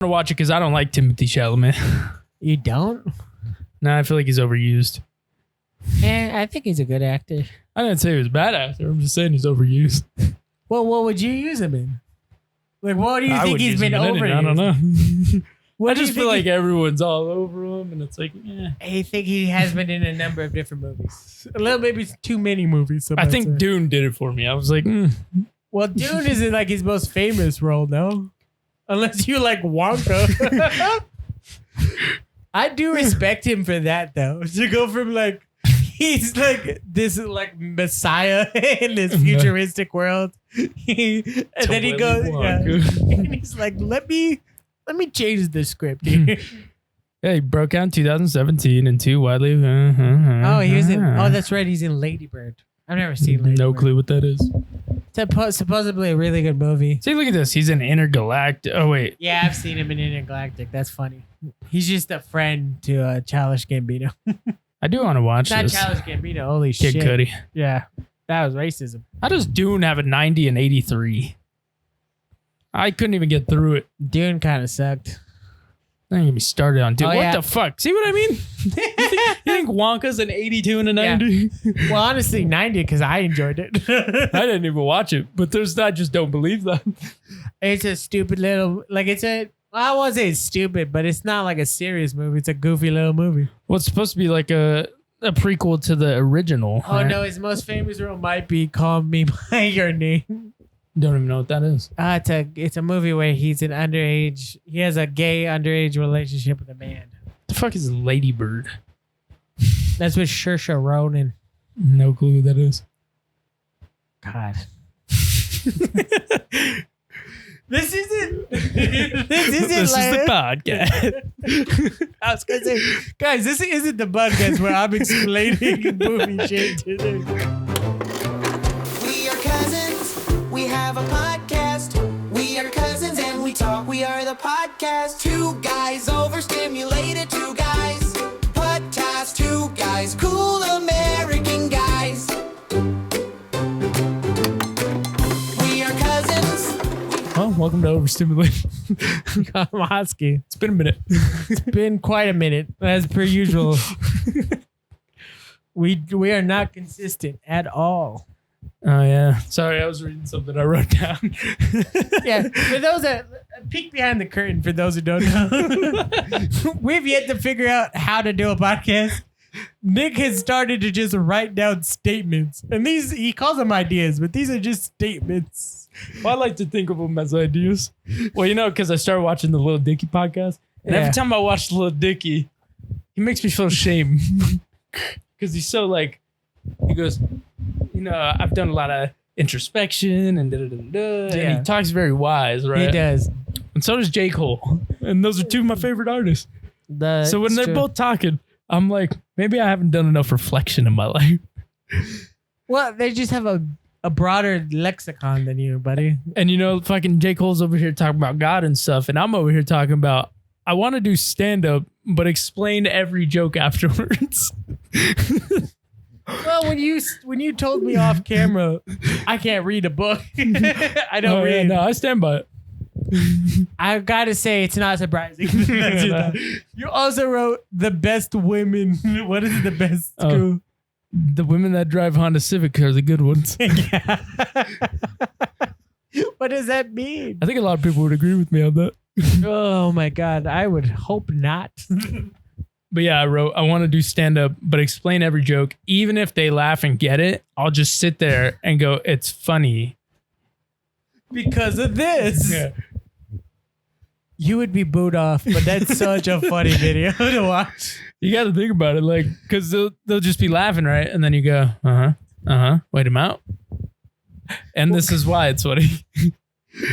to watch it because I don't like Timothée Chalamet. You don't? Nah, I feel like he's overused. I think he's a good actor. I didn't say he was a bad actor. I'm just saying he's overused. Well, what would you use him in? Like, what do you think he's been overused? I don't know. What I just feel like everyone's all over him, and it's like, yeah. I think he has been in a number of different movies. A little, maybe too many movies. I think Dune did it for me. I was like, Well, Dune isn't like his most famous role, no? Unless you like Wonka. I do respect him for that, though. To go from like, he's like this like messiah in this futuristic world. And then he goes, and he's like, let me change the script here. Yeah, he broke out in 2017 and two widely. Oh, he was in. Oh, that's right. He's in Lady Bird. I've never seen Lady Bird. No clue what that is. It's supposedly a really good movie. See, look at this. He's in Intergalactic. Oh, wait. Yeah, I've seen him in Intergalactic. That's funny. He's just a friend to Childish Gambino. I do want to watch Not this. Childish Gambino. Holy Kid shit. Cudi. Yeah, that was racism. How does Dune have a 90 and 83? I couldn't even get through it. Dune kind of sucked. Don't get me started on Dune. Oh, What yeah. the fuck? See what I mean? you think Wonka's an 82 and a 90? Yeah. Well, honestly, 90 because I enjoyed it. I didn't even watch it, but I just don't believe that. It's a stupid little, like I won't say it's stupid, but it's not like a serious movie. It's a goofy little movie. Well, it's supposed to be like a prequel to the original. Oh, no, his most famous role might be Call Me By Your Name. Don't even know what that is. It's a movie where he's an underage. He has a gay underage relationship with a man. The fuck is Lady Bird? That's with Saoirse Ronan. No clue who that is. God. This isn't This like, is the podcast. I was gonna say, guys, this isn't the podcast where I'm explaining movie shit to them. We are cousins. We have a podcast. We are cousins and we talk. We are the podcast. Two guys overstimulated. Two guys podcast. Two guys, cool American guys. We are cousins. Oh, welcome to Overstimulated. I'm Osckie. It's been a minute. It's been quite a minute, as per usual. We are not consistent at all. Oh, yeah. Sorry, I was reading something I wrote down. Yeah, for those that peek behind the curtain, for those who don't know, we've yet to figure out how to do a podcast. Nick has started to just write down statements, and he calls them ideas, but these are just statements. Well, I like to think of them as ideas. Well, because I started watching the Lil Dicky podcast, and every time I watch Lil Dicky, he makes me feel shame because he's so he goes, I've done a lot of introspection and and he talks very wise, right? He does. And so does J. Cole, and those are two of my favorite artists. So when they're both talking, I'm like, maybe I haven't done enough reflection in my life. Well, they just have a broader lexicon than you, buddy. And fucking J. Cole's over here talking about God and stuff, and I'm over here talking about I want to do stand-up, but explain every joke afterwards. Well, when you told me off camera, I can't read a book. I don't read. Yeah, no, I stand by it. I've got to say, it's not surprising. You also wrote the best women. What is the best school? The women that drive Honda Civic are the good ones. Yeah. What does that mean? I think a lot of people would agree with me on that. Oh my God. I would hope not. But yeah, I wrote, I want to do stand up, but explain every joke. Even if they laugh and get it, I'll just sit there and go, it's funny. Because of this. Yeah. You would be booed off, but that's such a funny video to watch. You got to think about it, because they'll just be laughing, right? And then you go, wait them out. And this is why it's funny.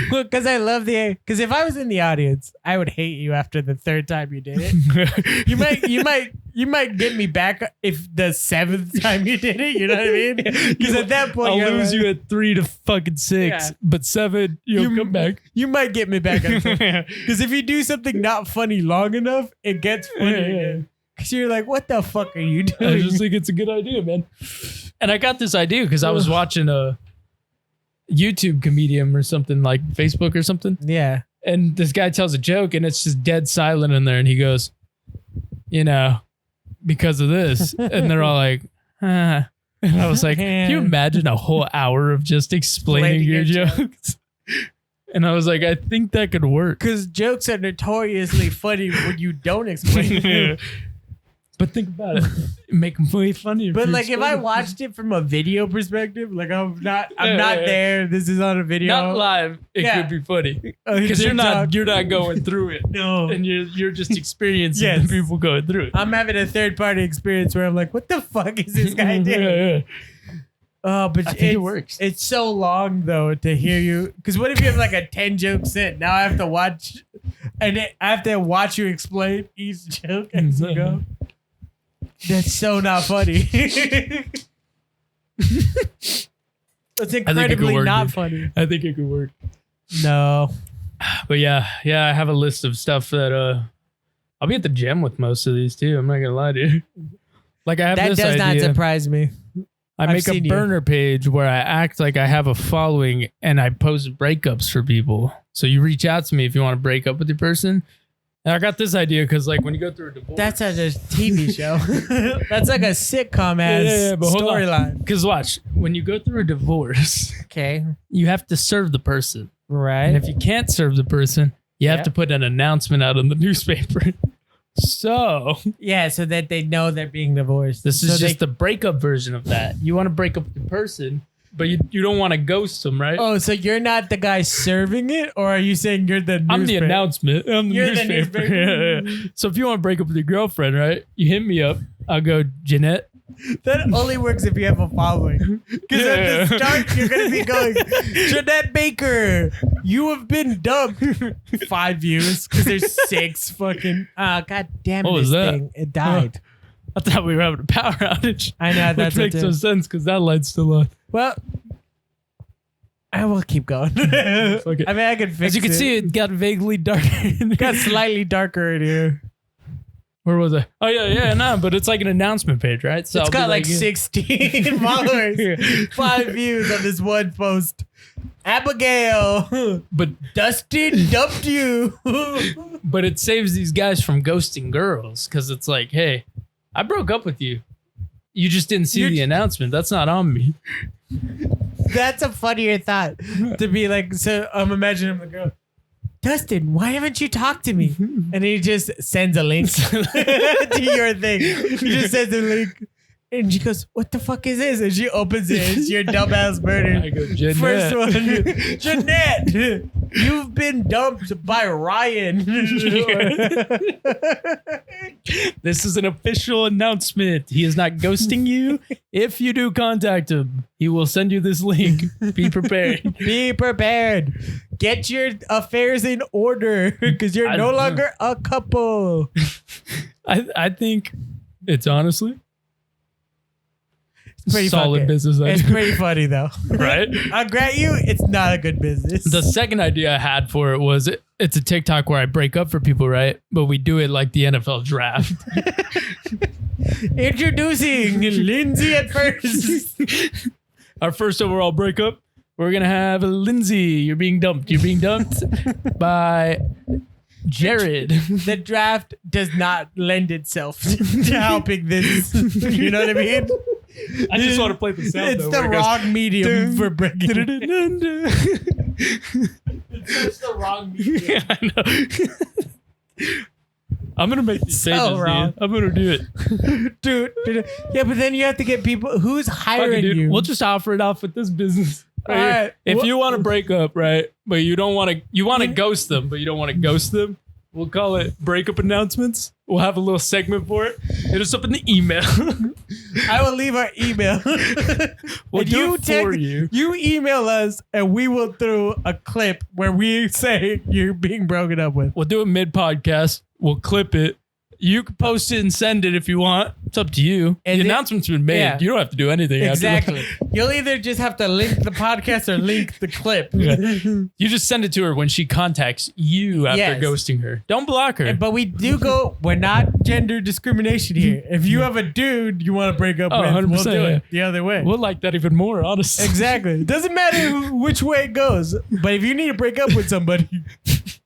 Look, because I love because if I was in the audience, I would hate you after the third time you did it. You might get me back if the seventh time you did it. You know what I mean? Because at that point, I'll lose you at 3 to fucking 6, Yeah. but 7, you'll come back. You might get me back. Because if you do something not funny long enough, it gets funny again. Because you're like, what the fuck are you doing? I just think it's a good idea, man. And I got this idea because I was watching a YouTube comedian or something, like Facebook or something. Yeah. And this guy tells a joke and it's just dead silent in there. And he goes, you know, because of this. And they're all like, And I was like, can you imagine a whole hour of just explaining your jokes? And I was like, I think that could work. Because jokes are notoriously funny when you don't explain them. But think about it. Make them way funnier. But like if I watched it from a video perspective, like I'm not there. This is on a video. Not live. It could be funny. Because you're not going through it. No. And you're just experiencing the people going through it. I'm having a third party experience where I'm like, what the fuck is this guy doing? But I think it works. It's so long though to hear you. Because what if you have like a 10 joke set? Now I have to watch, and I have to watch you explain each joke as you go. That's so not funny. That's incredibly not funny. I think it could work. No. But yeah, I have a list of stuff that I'll be at the gym with most of these too. I'm not gonna lie to you. Like I have that this does idea. not surprise me. I make a burner page where I act like I have a following and I post breakups for people. So you reach out to me if you want to break up with your person. And I got this idea because like when you go through a divorce. That's a TV show. That's like a sitcom storyline. Because watch, when you go through a divorce, you have to serve the person. Right. And if you can't serve the person, you have to put an announcement out in the newspaper. So that they know they're being divorced. This is just the breakup version of that. You want to break up with the person, but you don't want to ghost them, right? Oh, so you're not the guy serving it, or are you saying you're the newspaper? I'm the announcement. I'm the you're newspaper. The newspaper. Yeah. So if you want to break up with your girlfriend, right? You hit me up. I'll go, Jeanette. That only works if you have a following. Because at the start, you're going to be going, Jeanette Baker, you have been dumped. 5 views, because there's 6 fucking, God damn this thing. It died. I thought we were having a power outage. I know. That makes no sense, because that light's still on. Well, I will keep going. I mean, I can fix it. As you can see, it got vaguely darker. It got slightly darker in here. Where was I? Oh, yeah, but it's like an announcement page, right? So it's got like 16 followers, 5 views on this one post. Abigail, but Dustin dumped you. But it saves these guys from ghosting girls because it's like, hey, I broke up with you. You just didn't see the announcement. That's not on me. That's a funnier thought to be like, so I'm imagining the girl. Dustin, why haven't you talked to me? And he just sends a link to your thing. He just sends a link. And she goes, what the fuck is this? And she opens it. It's your dumbass murder. I go, Jeanette. First one. Jeanette, you've been dumped by Ryan. This is an official announcement. He is not ghosting you. If you do contact him, he will send you this link. Be prepared. Be prepared. Get your affairs in order because you're no longer a couple. I think it's honestly pretty solid business idea. It's pretty funny though. Right? I'll grant you it's not a good business. The second idea I had for it was it's a TikTok where I break up for people, right? But we do it like the NFL draft. Introducing Lindsay at first. Our first overall breakup. We're going to have Lindsay. You're being dumped. You're being dumped by Jared. The draft does not lend itself to helping this. You know what I mean? I just want to play the sound. It's the wrong medium for breaking. It's the wrong medium. I know. I'm going to make these pages, wrong. I'm going to do it. Dude. Yeah, but then you have to get people. Who's hiring you? We'll just offer it off with this business. All right. If you want to break up, right, but you don't want to, you want to ghost them, but you don't want to ghost them, we'll call it breakup announcements. We'll have a little segment for it. Hit us up in the email. I will leave our email. We'll do it for you. You email us and we will throw a clip where we say you're being broken up with. We'll do it mid-podcast. We'll clip it. You can post it and send it if you want. It's up to you. And the announcement's been made. Yeah. You don't have to do anything. Exactly. You'll either just have to link the podcast or link the clip. Yeah. You just send it to her when she contacts you after ghosting her. Don't block her. But we do go, we're not gender discrimination here. If you have a dude you want to break up with, 100%, we'll do it the other way. We'll like that even more, honestly. Exactly. It doesn't matter which way it goes. But if you need to break up with somebody,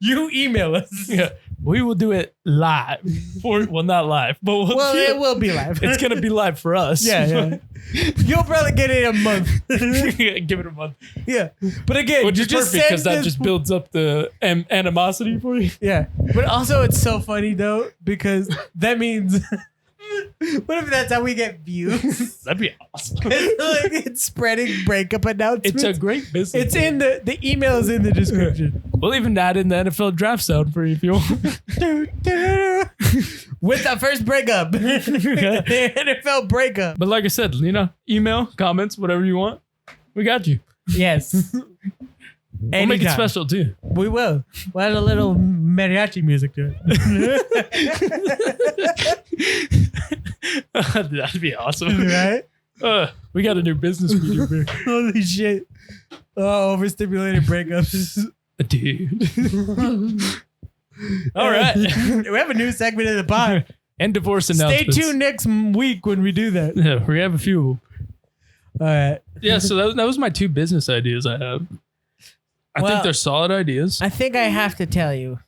You email us. Yeah, we will do it live. Well, not live, but It will be live. It's gonna be live for us. Yeah. You'll probably get it in a month. Give it a month. Yeah. But again, Which you is just perfect because send that this- just builds up the animosity for you. Yeah. But also, it's so funny, though, because that means... What if that's how we get views? That'd be awesome. It's spreading breakup announcements. It's a great business. It's in the email is in the description. We'll even add in the NFL draft sound for you if you want. With the first breakup. The NFL breakup. But like I said, email, comments, whatever you want. We got you. Yes. We'll make it special too. We will. We'll add a little mariachi music to it. That'd be awesome. Right? We got a new business meeting here. Holy shit. Oh, overstimulated breakups. Dude. All right. We have a new segment in the pod. And divorce Stay announcements. tuned next week when we do that. Yeah, we have a few of them. All right. Yeah, so that was my 2 business ideas I have. I think they're solid ideas. I think I have to tell you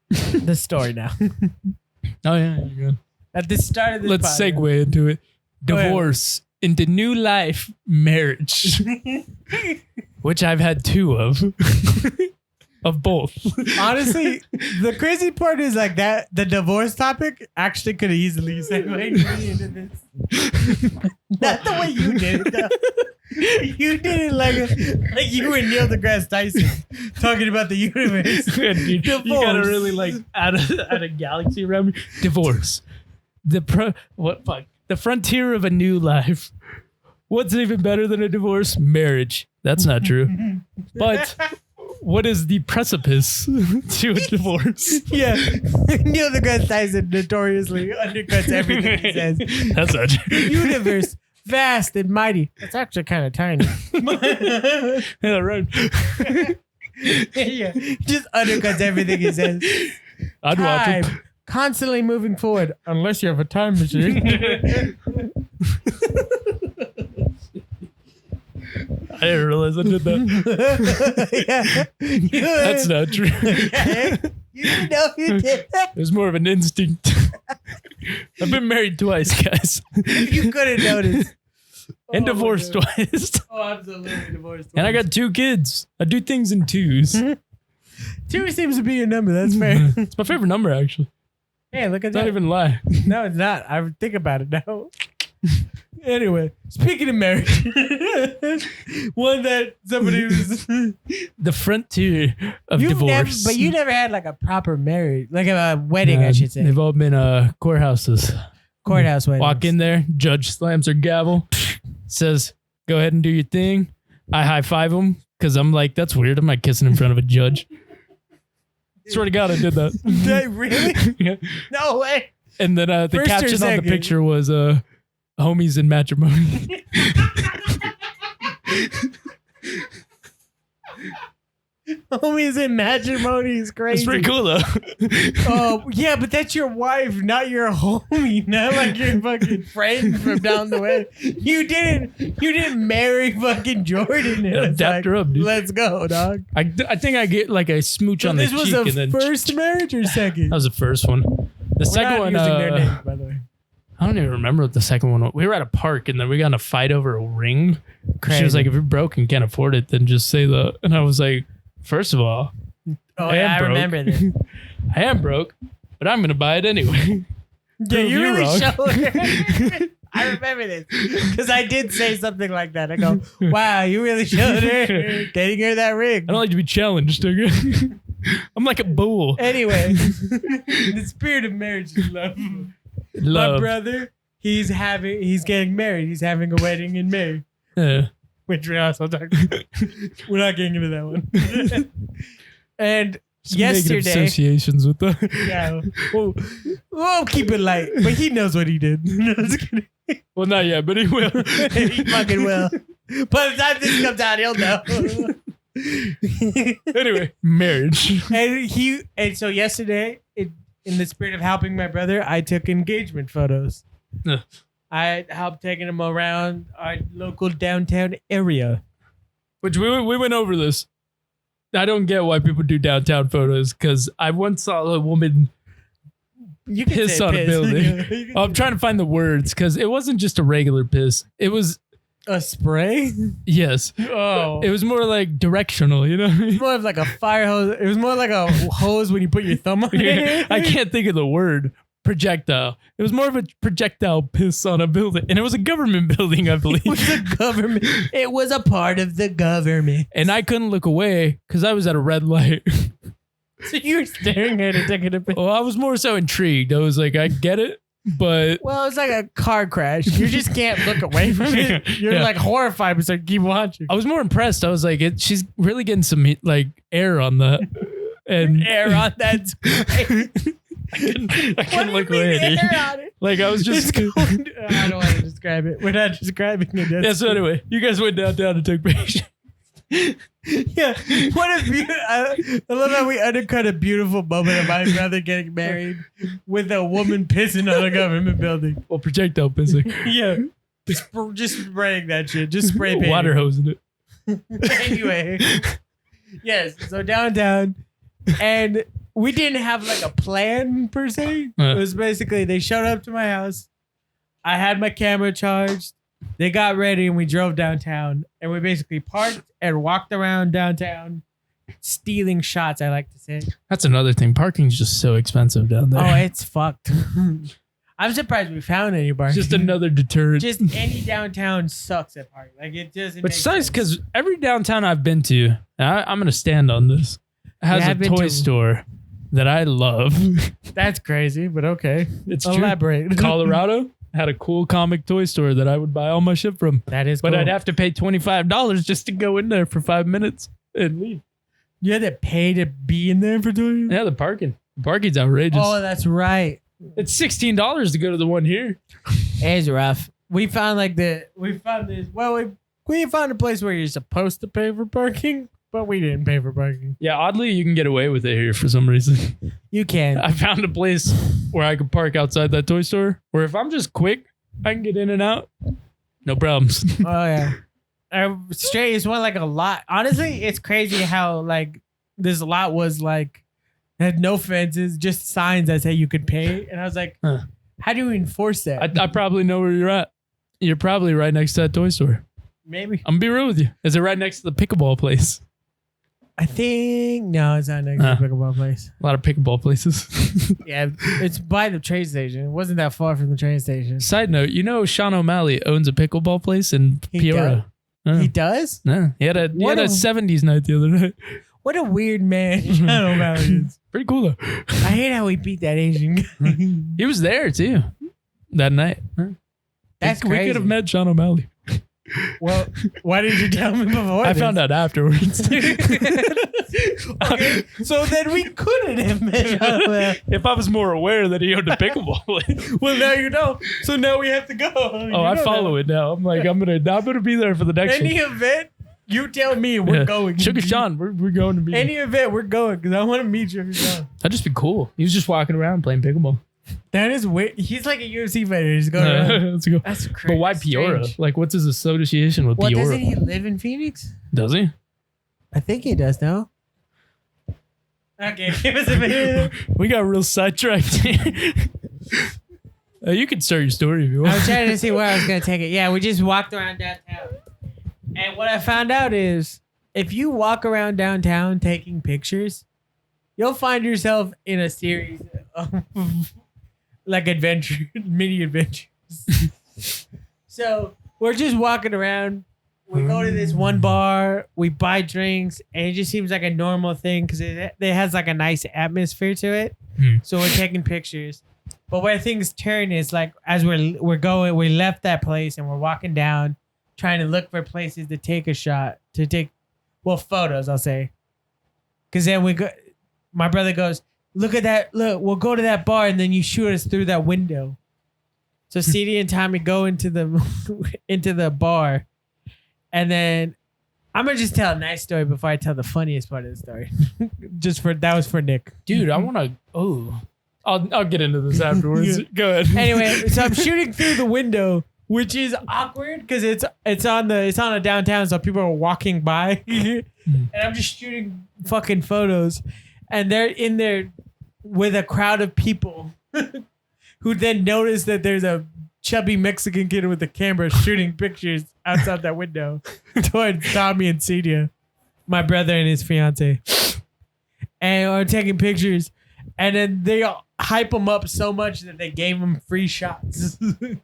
the story now. Oh, yeah, you're good. At the start of this Let's podcast. segue into it. Go ahead. Divorce into new life, marriage, which I've had 2 of. Of both. Honestly, the crazy part is like that the divorce topic actually could have easily segued me into this. Not the way you did it, though. You did it like you and Neil deGrasse Tyson talking about the universe. Dude, you gotta really add a galaxy around me. Divorce. The frontier of a new life. What's even better than a divorce? Marriage. That's not true. But what is the precipice to a divorce? Yeah. Neil deGrasse Tyson notoriously undercuts everything he says. That's not true. The universe, vast and mighty. It's actually kind of tiny. Yeah, right. Yeah. Just undercuts everything he says. I'd watch it. Time, constantly moving forward, unless you have a time machine. I didn't realize I did that. Yeah. That's not true. Yeah. You know you did that. It was more of an instinct. I've been married twice, guys. You couldn't notice. And Oh my divorced God. twice. Oh, absolutely divorced. And I got 2 kids. I do things in 2s. 2 seems to be your number. That's fair. It's my favorite number, actually. Hey, look at It's that. not even a lie. No, it's not. I think about it now. Anyway, speaking of marriage, one that somebody was The frontier of divorce. but you never had like a proper marriage, like a wedding, I should say. They've all been courthouses. Courthouse wedding. Walk in there, judge slams her gavel, says, "Go ahead and do your thing." I high five him because I'm like, "That's weird. I'm not kissing in front of a judge." Swear to God, I did that. Really? Yeah. No way. And then the First or caption on the second? picture was "Homies in matrimony." Homies in matrimony is crazy. It's pretty cool though. Oh, yeah, but that's your wife, not your homie, not like your fucking friend from down the way. You didn't marry fucking Jordan. Yeah, dapped her up, dude. Let's go, dog. I think I get like a smooch on the This cheek. was and the then first marriage or second? That was the first one. The second one, using their names, by the way. I don't even remember what the second one was. We were at a park and then we got in a fight over a ring. She was like, "If you're broke and can't afford it, then just say the." And I was like, "First of all, Oh, I yeah, am I broke. remember this. I am broke, but I'm gonna buy it anyway." Yeah, Prove you you really wrong. showed her. I remember this because I did say something like that. I go, "Wow, you really showed her getting her that ring." I don't like to be challenged. Okay? I'm like a bull. Anyway, the spirit of marriage is love. My Love. brother, he's getting married. He's having a wedding in May, Yeah. which we also talked about. We're not getting into that one. And Some negative yesterday, associations with the. yeah, we'll keep it light, but he knows what he did. No, just kidding. Well, not yet, but he will. He fucking will. By the time this comes out, he'll know. Anyway, marriage. And so yesterday, in the spirit of helping my brother, I took engagement photos. Yeah. I helped taking him around our local downtown area. Which we went over this. I don't get why people do downtown photos because I once saw a woman You can piss say on a building. You can I'm trying to find the words because it wasn't just a regular piss. It was, a spray? yes. Oh. It was more like directional, you know? It's more of like a fire hose. It was more like a hose when you put your thumb on it. I can't think of the word. Projectile. It was more of a projectile piss on a building. And it was a government building, I believe. It was a government. It was a part of the government. And I couldn't look away because I was at a red light. So you were staring at it, taking a piss. Well, I was more so intrigued. I was like, I get it, but Well, it's like a car crash. You just can't look away from it. You're Yeah. like horrified, but so keep watching. I was more impressed. I was like, she's really getting some like air on that. And Air on that spray. I couldn't What do you look mean away. air on it? Like I was just. It's going I don't want to describe it. We're not describing it. Yeah, so anyway, you guys went downtown and took pictures. Yeah. What a I love how we undercut a beautiful moment of my brother getting married with a woman pissing on a government building. Well, projectile pissing. Yeah. Just spraying that shit. Just spray painting. Water hosing it. Anyway. Yes. So downtown. And we didn't have like a plan per se. It was basically they showed up to my house. I had my camera charged. They got ready and we drove downtown. And we basically parked and walked around downtown, stealing shots, I like to say. That's another thing. Parking's just so expensive down there. Oh, it's fucked. I'm surprised we found any parking. Just another deterrent. Just any downtown sucks at parking. Like it doesn't. Which make sucks sense. because every downtown I've been to, and I'm going to stand on this, has Yeah, a I've been toy to- store that I love. That's crazy, but okay. It's true. Elaborate. Colorado had a cool comic toy store that I would buy all my shit from. That is But cool. I'd have to pay $25 just to go in there for 5 minutes and leave. You had to pay to be in there for doing. Yeah, the parking. The parking's outrageous. Oh, that's right. It's $16 to go to the one here. It's rough. We found this. Well, we found a place where you're supposed to pay for parking, but we didn't pay for parking. Yeah, oddly, you can get away with it here for some reason. You can. I found a place where I could park outside that toy store, where if I'm just quick, I can get in and out. No problems. Oh yeah. Straight. It's one like a lot. Honestly, it's crazy how like this lot was like had no fences, just signs that say you could pay, and I was like, Huh. how do you enforce that? I probably know where you're at. You're probably right next to that toy store. Maybe. I'm gonna be real with you. Is it right next to the pickleball place? I think no, it's not next to the pickleball place. A lot of pickleball places. Yeah, it's by the train station. It wasn't that far from the train station. Side note, you know Sean O'Malley owns a pickleball place in He Peoria. He does? Yeah. He had a What a- 70s night the other night. What a weird man Sean O'Malley is. Pretty cool though. I hate how he beat that Asian guy. He was there too that night. That's We crazy. could have met Sean O'Malley. Well, why did you tell me before? I found out afterwards. Okay, so then we couldn't have met Sean O'Malley. If I was more aware that he owned a pickleball place. Well, now you know. So now we have to go. Oh, I follow it now. I'm like, I'm gonna be there for the next Any one. event, you tell me we're Yeah. going. Sugar Sean, we're going to be. Any event, we're going because I want to meet Sugar Sean. That'd just be cool. He was just walking around playing pickleball. That is weird. He's like a UFC fighter. He's going around. Let's go. That's crazy. But why Peoria? Strange. Like, what's his association with Well, Peoria? doesn't he live in Phoenix? Does he? I think he does now. Okay, give us a minute. We got real sidetracked here. You can start your story if you I want. was trying to see where I was going to take it. Yeah, we just walked around downtown. And what I found out is if you walk around downtown taking pictures, you'll find yourself in a series of like mini adventures. So we're just walking around. We go to this one bar, we buy drinks, and it just seems like a normal thing because it has like a nice atmosphere to it. So we're taking pictures. But where things turn is like as we're going, we left that place and we're walking down, trying to look for places to take a shot, photos, I'll say. Because then my brother goes, look at that, look, we'll go to that bar and then you shoot us through that window. So CD and Tommy go into the bar. And then I'm gonna just tell a nice story before I tell the funniest part of the story. That was for Nick. Dude, I want to. Oh, I'll get into this afterwards. Yeah. Go ahead. Anyway, so I'm shooting through the window which is awkward because it's on a downtown, so people are walking by, and I'm just shooting fucking photos, and they're in there with a crowd of people who then notice that there's a chubby Mexican kid with a camera shooting pictures outside that window towards Tommy and Celia, my brother and his fiance, and are taking pictures, and then they hype him up so much that they gave him free shots.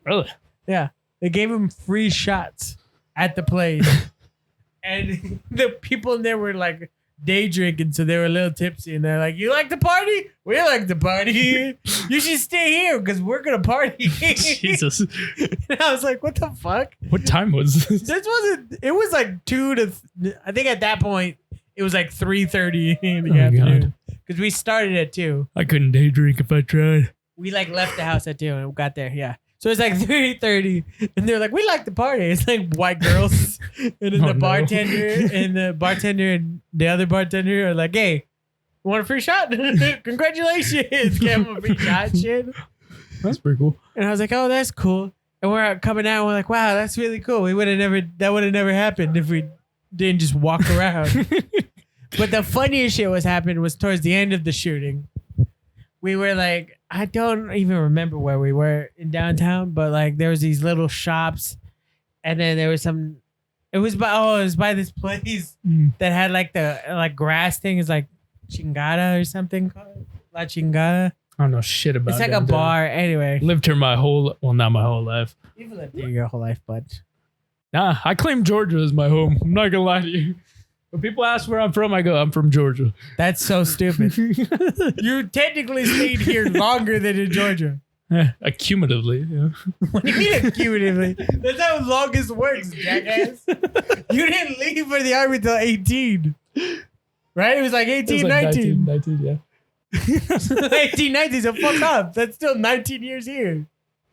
Really? Yeah, they gave him free shots at the place, and the people in there were like day drinking, so they were a little tipsy, and they're like, "You like to party? We like to party. You should stay here because we're gonna party." Jesus. And I was like, "What the fuck?" What time was this? This wasn't. It was like 2 to. I think at that point it was like 3:30 in the afternoon because we started at 2. I couldn't day drink if I tried. We like left the house at 2 and we got there. Yeah. So it's like 3:30, and they're like, "We like to party." It's like white girls, and then the bartender and the other bartender are like, "Hey, you want a free shot? Congratulations, give him a free shot, and shit." That's pretty cool. And I was like, "Oh, that's cool." And we're coming out, and we're like, "Wow, that's really cool. That would have never happened if we didn't just walk around." But the funniest shit happened was towards the end of the shooting. We were like, I don't even remember where we were in downtown, but like there was these little shops, and then there was some. It was by this place that had like the grass thing. It's like Chingada or something called La Chingada. I don't know shit about it. It's like a bar. Anyway, Lived here not my whole life. you've lived here your whole life, bud. Nah, I claim Georgia as my home. I'm not gonna lie to you. When people ask where I'm from, I go, I'm from Georgia. That's so stupid. You technically stayed here longer than in Georgia. Accumulatively, yeah. What do you mean accumulatively? That's how longest works, jackass. You didn't leave for the army until 18. Right? It was like 18, It was like 19. 19, yeah. 18, 19, so fuck up. That's still 19 years here.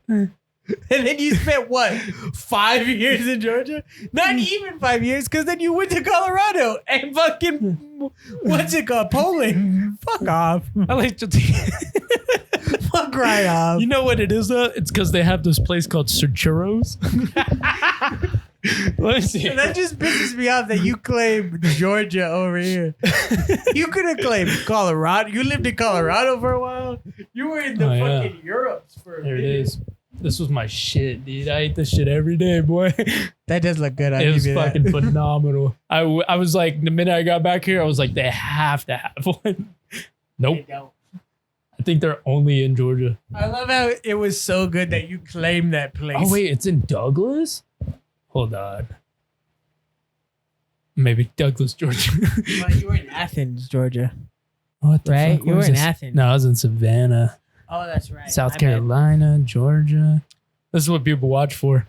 And then you spent what? 5 years in Georgia? Not even 5 years, because then you went to Colorado and fucking, what's it called? Poland. Fuck off. I like to think. Fuck right off. You know what it is though? It's because they have this place called Churros. Let me see. And that just pisses me off that you claim Georgia over here. You could have claimed Colorado. You lived in Colorado for a while. You were in the fucking Europes for a There it minute. is. This was my shit, dude. I ate this shit every day, boy. That does look good. It was fucking phenomenal. I was like, the minute I got back here, I was like, they have to have one. Nope. They don't. I think they're only in Georgia. I love how it was so good that you claimed that place. Oh, wait, it's in Douglas? Hold on. Maybe Douglas, Georgia. Well, you were in Athens, Georgia. What the Right? fuck? You Where were is in this? Athens. No, I was in Savannah, Oh, that's right. South Carolina, Georgia. This is what people watch for.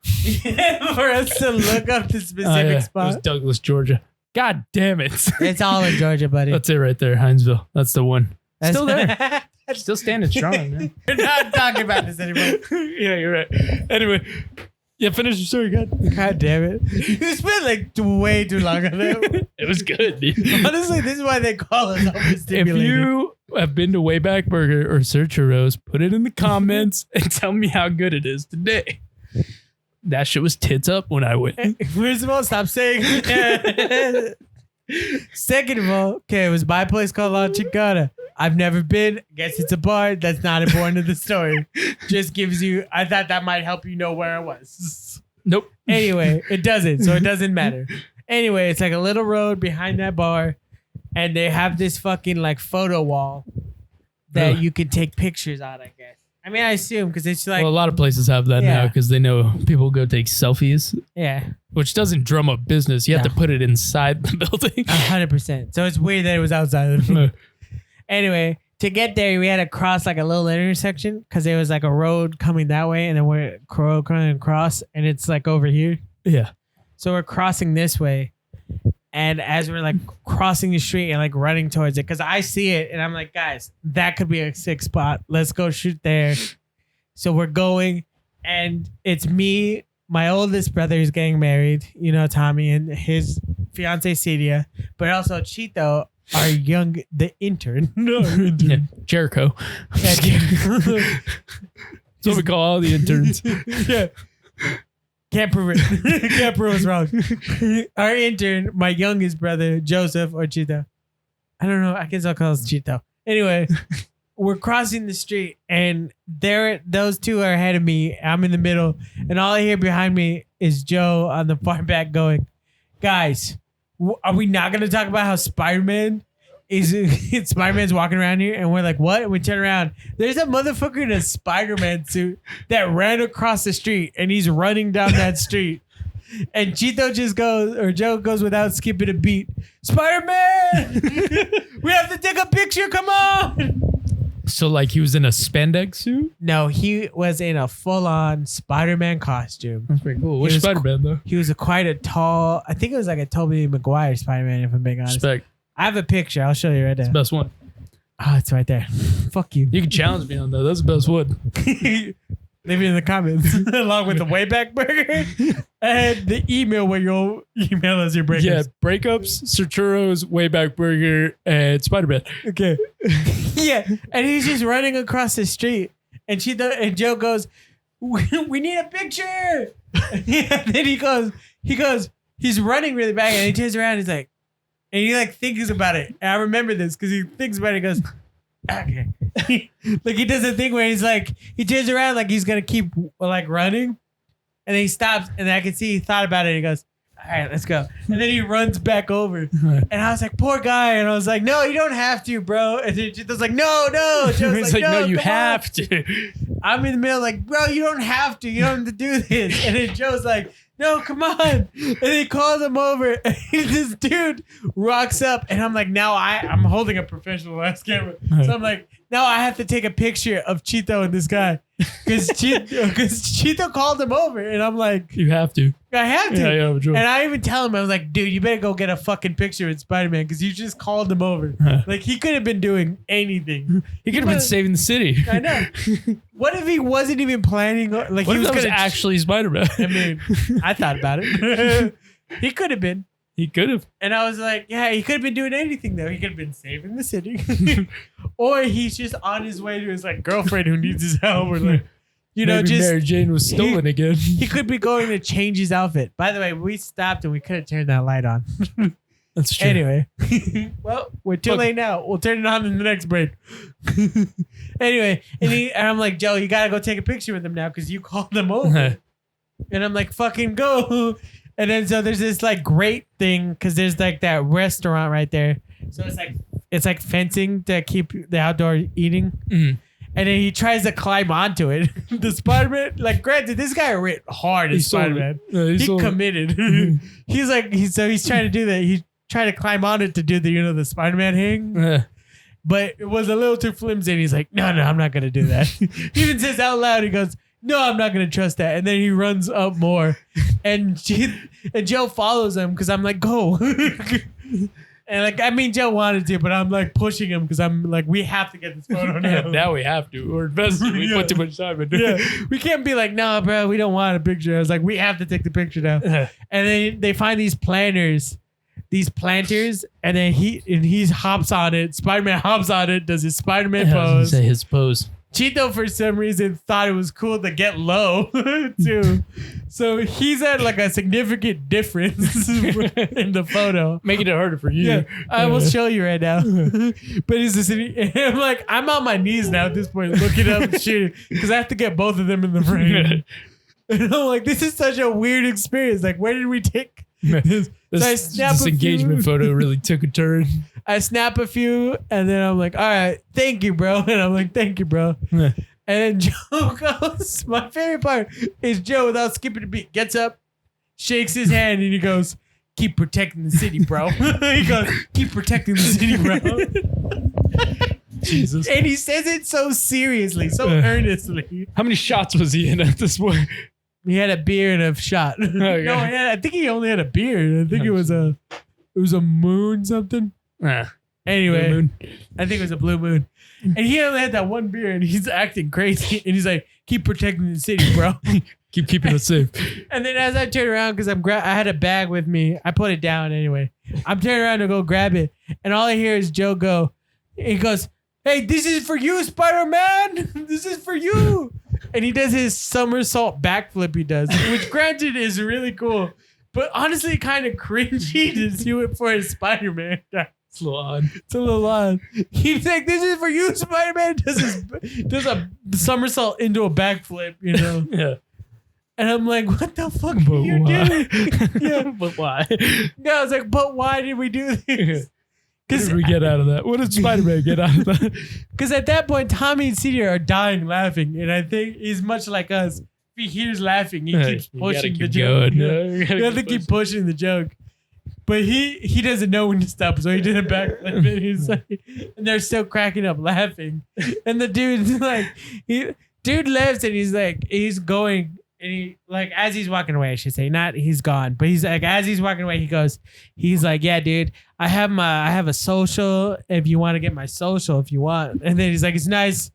For us to look up the specific It was spot. Douglas, Georgia. God damn it. It's all in Georgia, buddy. That's it right there, Hinesville. That's the one. That's Still there. Still standing strong, man. We're not talking about this anymore. Yeah, you're right. Anyway, yeah, finish your story, God. God damn it. You spent like way too long on it. It was good, dude. Honestly, this is why they call us If overstimulated. you have been to Wayback Burger or Search a Rose, put it in the comments and tell me how good it is today. That shit was tits up when I went. First of all, stop saying. Second of all, okay, it was my place called La Chingada. I've never been. Guess it's a bar. That's not important to the story. Just gives you. I thought that might help you know where I was. Nope. Anyway, it doesn't, so it doesn't matter. Anyway, it's like a little road behind that bar, and they have this fucking like photo wall that Ugh. you can take pictures on, I guess. I mean, I assume because it's like, Well, a lot of places have that now Yeah. because they know people go take selfies, yeah, which doesn't drum up business. You have No. to put it inside the building. 100%. So it's weird that it was outside of the Anyway, to get there, we had to cross like a little intersection because there was like a road coming that way, and then we're going across, and it's like over here. Yeah. So we're crossing this way, and as we're like crossing the street and like running towards it, because I see it, and I'm like, guys, that could be a sick spot. Let's go shoot there. So we're going, and it's me. My oldest brother is getting married, you know, Tommy, and his fiance Celia, but also Chito, the intern. Yeah. Jericho. That's what we call all the interns. Yeah. Can't prove it. Can't prove it's wrong. Our intern, my youngest brother, Joseph or Chito. I don't know. I guess I'll call us Chito. Anyway, we're crossing the street and those two are ahead of me. I'm in the middle. And all I hear behind me is Joe on the far back going, guys, are we not going to talk about how Spider-Man's walking around here? And we're like, what? And we turn around. There's a motherfucker in a Spider-Man suit that ran across the street and he's running down that street. And Chito Joe goes without skipping a beat. Spider-Man! We have to take a picture. Come on. So like he was in a spandex suit? No, he was in a full-on Spider-Man costume. That's pretty cool. Which Spider-Man though? He was quite a tall, I think it was like a Tobey Maguire Spider-Man, if I'm being honest. Respect. I have a picture. I'll show you right there. It's the best one. Oh, it's right there. Fuck you. You can challenge me on that. That's the best one. Leave it in the comments along with the Wayback Burger and the email where you'll email us your breakups. Yeah, breakups, Serturos, Wayback Burger, and Spider-Man. Okay. Yeah, and he's just running across the street, and Joe goes, "We need a picture." And then he goes, he's running really back, and he turns around, he's like, and he like thinks about it. And I remember this because he thinks about it. He goes, okay. Like he does a thing where he's like, he turns around like he's gonna keep like running, and then he stops, and I can see he thought about it. And he goes, all right, let's go. And then he runs back over, and I was like, poor guy. And I was like, no, you don't have to, bro. And then she was like, no. He's like, no, you have to. I'm in the middle, like, bro, you don't have to. You don't have to do this. And then Joe's like, no, come on. And he calls him over. And this dude rocks up. And I'm like, now I'm holding a professional ass camera. So I'm like, now I have to take a picture of Chito and this guy. Because Chito called him over. And I'm like, you have to. I have to. Yeah, and I even tell him, I was like, dude, you better go get a fucking picture with Spider-Man because you just called him over. Like, he could have been doing anything. He could have been saving the city. I know. What if he wasn't even planning? Like, what he if was that was actually Spider-Man? I mean, I thought about it. He could have been. He could have. And I was like, yeah, he could have been doing anything, though. He could have been saving the city. Or he's just on his way to his like girlfriend who needs his help. Or like, you know, maybe just Mary Jane was stolen again. He could be going to change his outfit. By the way, we stopped and we could have turned that light on. That's true. Anyway, well, we're too late now. We'll turn it on in the next break. Anyway, and I'm like, Joe, you gotta go take a picture with him now because you called them over. And I'm like, fucking go. And then so there's this like great thing because there's like that restaurant right there. So it's like fencing to keep the outdoor eating. Mm. And then he tries to climb onto it. The Spider-Man, like, granted, this guy ripped hard as Spider-Man. He committed. He's trying to do that. He tried to climb on it to do the Spider-Man hang. But it was a little too flimsy. And he's like, no, I'm not going to do that. He even says out loud, he goes, no, I'm not going to trust that. And then he runs up more. And Joe follows him because I'm like, go. And like, I mean, Joe wanted to, but I'm like pushing him because I'm like, we have to get this photo now. Now we have to. We're invested. We put too much time into it. Yeah. We can't be like, no, bro, we don't want a picture. I was like, we have to take the picture now. And then they find these planters, and then he hops on it. Spider-Man hops on it, does his Spider-Man pose. Say his pose. Chito, for some reason, thought it was cool to get low, too. So he's at like a significant difference in the photo. Making it harder for you. Yeah, I will show you right now. But he's just, I'm like, I'm on my knees now at this point, looking up and shooting, because I have to get both of them in the frame. And I'm like, this is such a weird experience. Like, where did we take this? This engagement photo really took a turn. I snap a few, and then I'm like, all right, thank you, bro. And I'm like, thank you, bro. And then Joe goes, my favorite part is Joe, without skipping a beat, gets up, shakes his hand, and he goes, keep protecting the city, bro. He goes, keep protecting the city, bro. Jesus. And he says it so seriously, so earnestly. How many shots was he in at this point? He had a beer and a shot. Okay. No, I think he only had a beer. I think it was a moon something. Anyway, moon. I think it was a blue moon. And he only had that one beer and he's acting crazy. And he's like, keep protecting the city, bro. Keep keeping it safe. And then as I turn around, because I had a bag with me, I put it down anyway. I'm turning around to go grab it. And all I hear is Joe go, he goes, hey, this is for you, Spider-Man. This is for you. and he does his somersault backflip he does, which granted is really cool, but honestly kind of cringy to do it for a Spider-Man guy. It's a little odd. It's a little odd. He's like, this is for you, Spider-Man. Does a somersault into a backflip, you know? Yeah. And I'm like, what the fuck are you doing? Yeah. But why? Yeah, I was like, but why did we do this? What did we get out of that? What did Spider-Man get out of that? Because at that point, Tommy and Senior are dying laughing. And I think he's much like us. If he hears laughing, he keeps pushing the joke. You have to keep pushing the joke. But he doesn't know when to stop, so he did a backflip. And he's like, and they're still cracking up laughing. And the dude's like, dude left and he's going. And he, like, as he's walking away, I should say, not he's gone, but he's like, as he's walking away, he's like, yeah, dude, I have a social if you want to get my social if you want. And then he's like, it's nice.